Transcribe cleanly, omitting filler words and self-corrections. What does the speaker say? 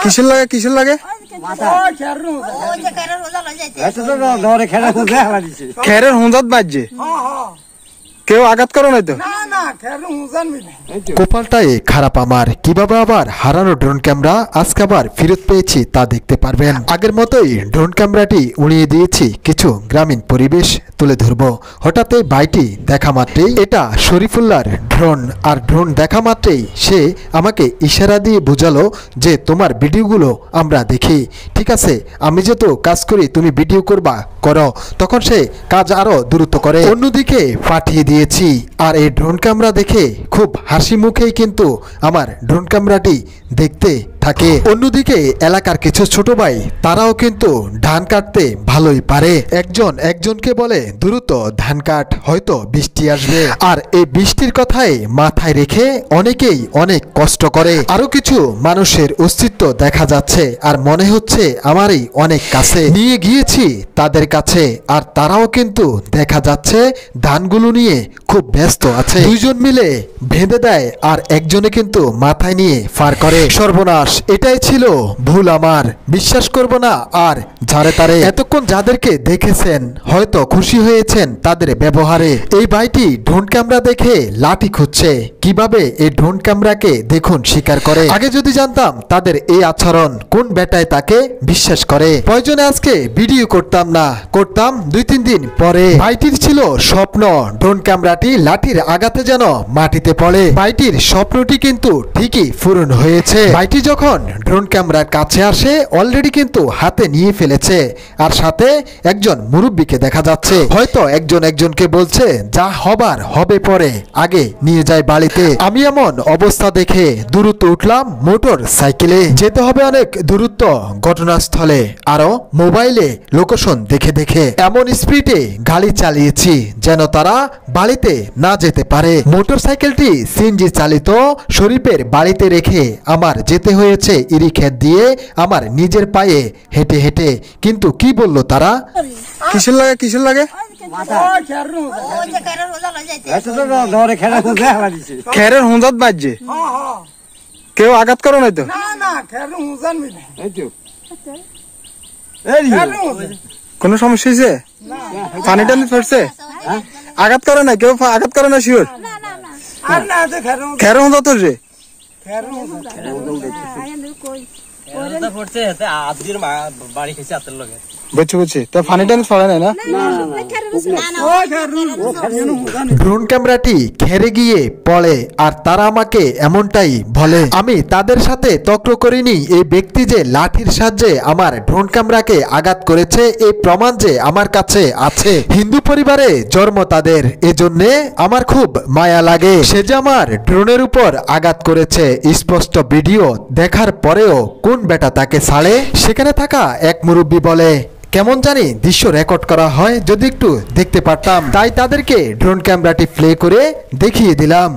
কিসের লাগে কিসের লাগে? খেরের হুঁজাত বাজছে, কেউ আঘাত করো নাই তো? কপালটাই খারাপ আমার, কিভাবে আবার হারানো ড্রোন ক্যামেরা আজকে আবার ফেরত পেয়েছি তা দেখতে পারবেন। আগের মতোই ড্রোন ক্যামেরাটি উড়িয়ে দিয়েছি, কিছু গ্রামীণ পরিবেশ তুলে ধরবো। হঠাৎ এই ভাইটি দেখা মাত্রেই এটা শরীফুল্লাহর ড্রোন, আর ড্রোন দেখা মাত্রেই সে আমাকে ইশারা দিয়ে বোঝালো যে তোমার ভিডিওগুলো আমরা দেখি, ঠিক আছে আমি যেহেতু কাজ করি তুমি ভিডিও করবা করো। তখন সে কাজ আরো দ্রুত করে অন্যদিকে পাঠিয়ে দিয়েছি। আর এই ড্রোন ক্যামেরা দেখে খুব হাসি মুখেই কিন্তু আমার ড্রোন ক্যামেরাটি দেখতে থাকে। অন্যদিকে এলাকার কিছু ছোট ভাই তারাও কিন্তু ধান কাটতে ভালোই পারে, একজন একজনকে বলে দ্রুত ধান কাট, হয়তো বৃষ্টি আসবে। আর এই বৃষ্টির কথাই মাথায় রেখে অনেকেই অনেক কষ্ট করে। আরো কিছু মানুষের অস্তিত্ব দেখা যাচ্ছে আর মনে হচ্ছে আমারই অনেক কাছে, নিয়ে গিয়েছি তাদের কাছে, আর তারাও কিন্তু দেখা যাচ্ছে ধানগুলো নিয়ে খুব ব্যস্ত আছে। দুইজন মিলে বেঁধে দেয় আর একজনে কিন্তু মাথায় নিয়ে ফার করে। সর্বনাশ, এটাই ছিল ভুল আমার, বিশ্বাস করব না আর ঝাড়ে তারে। এতক্ষণ যাদেরকে দেখেছেন হয়তো খুশি হয়েছেন তাদের ব্যবহারে। এই ভাইটি ড্রোন ক্যামেরা দেখে লাঠি খুঁজছে, কিভাবে এই ড্রোন ক্যামেরাকে দেখুন শিকার করে। আগে যদি জানতাম তাদের এই আচরণ, কোন বেটায় তাকে বিশ্বাস করে। প্রয়োজনে আজকে ভিডিও করতাম না, করতাম 2-3 দিন পরে। ভাইটির ছিল স্বপ্ন ড্রোন ক্যামেরাটি লাঠির আঘাতে যেন মাটিতে পড়ে। ভাইটির স্বপ্নটি কিন্তু ঠিকই পূরণ হয়েছে। ভাইটি যখন ড্রোন ক্যামেরার কাছে আসে অলরেডি কিন্তু হাতে নিয়ে ফেলেছে, আর সাথে একজন মুরব্বীকে দেখা যাচ্ছে। হয়তো একজন একজনকে বলছে যা হবার হবে পরে, আগে নিয়ে যায় বাড়িতে। আমি এমন অবস্থা দেখে দূরত্ব উঠলাম মোটর সাইকেলে, যেতে হবে অনেক দূরত্ব ঘটনাস্থলে, আরো মোবাইলে লোকেশন দেখে দেখে এমন স্পিডে গাড়ি চালিয়েছি যেন তারা বাড়িতে না যেতে পারে। মোটর সাইকেলটি সিএনজি চালিত শরীফের বাড়িতে রেখে আমার যেতে হয়েছে ইরি ক্ষেত দিয়ে আমার নিজের পায়ে হেঁটে হেঁটে। কিন্তু কি বললো তারা? কিসের লাগে কিসের লাগে? খেরের হুঁজাত বাজছে, কেউ আঘাত করো নাই তো? কোনো সমস্যা হয়েছে? পানি টানি পড়ছে? আঘাত করে না কেউ? আঘাত করে না শিওর? খের হুঁজাত হচ্ছে? বুঝছি বুঝছি, তা পানি টানি পড়ে নাই না? ড্রোন ক্যামেরাটি খেরে গিয়ে পড়ে আর তারা আমাকে এমনটাই বলে। আমি তাদের সাথে তর্ক করিনি। এই ব্যক্তি যে লাঠির সাহায্যে আমার ড্রোন ক্যামেরাকে আঘাত করেছে এই প্রমাণ যে আমার কাছে আছে। হিন্দু পরিবারে জন্ম তাদের, এজন্যে আমার খুব মায়া লাগে। সে যে আমার ড্রোনের উপর আঘাত করেছে স্পষ্ট ভিডিও দেখার পরেও কোন বেটা তাকে ছাড়ে? সেখানে থাকা এক মুরব্বী বলে কেমন জানি দৃশ্য রেকর্ড করা হয়, যদি একটু দেখতে পারতাম। তাই তাদেরকে ড্রোন ক্যামেরাটি প্লে করে দেখিয়ে দিলাম।